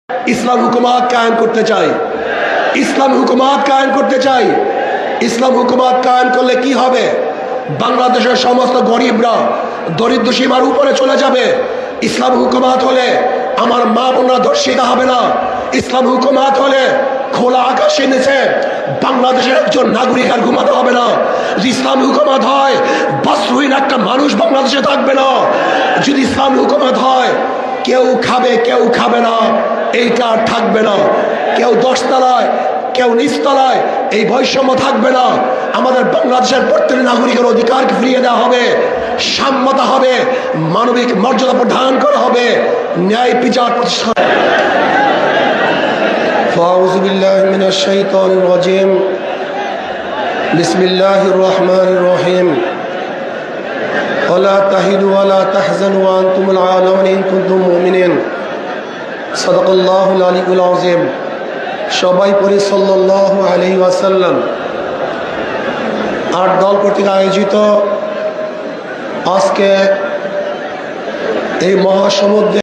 ইসলাম হুকুমত কায়েম করতে চাই, ইসলাম হুকুমত কায়েম করতে চাই। ইসলাম হুকুমত কায়েম করলে কি হবে? বাংলাদেশের সমস্ত গরিবরা দরিদ্র সীমার উপরে চলে যাবে। ইসলাম হুকুমত হলে আমার মা বোনরা ধর্ষিত হবে না। ইসলাম হুকুমত হলে খোলা আকাশের নিচে বাংলাদেশের একজন নাগরিক আর ঘুমাতে হবে না। যদি ইসলাম হুকুমত হয় বস্ত্রহীন একটা মানুষ বাংলাদেশে থাকবে না। যদি ইসলাম হুকুমত হয় কেউ খাবে কেউ খাবে না, এইটা আর থাকবে না। কেউ 10 তলায় কেউ নিচতলায়, এই বৈষম্য থাকবে না। আমাদের বাংলাদেশের প্রত্যেক নাগরিকের অধিকারকে ফিরিয়ে দেওয়া হবে, সাম্যতা হবে, মানবিক মর্যাদা প্রদান করা হবে, ন্যায় বিচার প্রতিষ্ঠা। আউযু বিল্লাহি মিনাশ শাইতানির রাজিম। বিসমিল্লাহির রহমানির রহিম। ওয়ালা তাহিনু ওয়ালা তাহজানু ওয়া আনতুমুল আ'লাউনা ইন কুনতুম মুমিনিন। সাদাকাল্লাহুল আলিয়্যুল আযীম। সবাই পড়ি সাল্লাল্লাহু আলাইহি ওয়াসাল্লাম। 8 দল কর্তৃক আয়োজিত আজকে এই মহাসমুদ্রে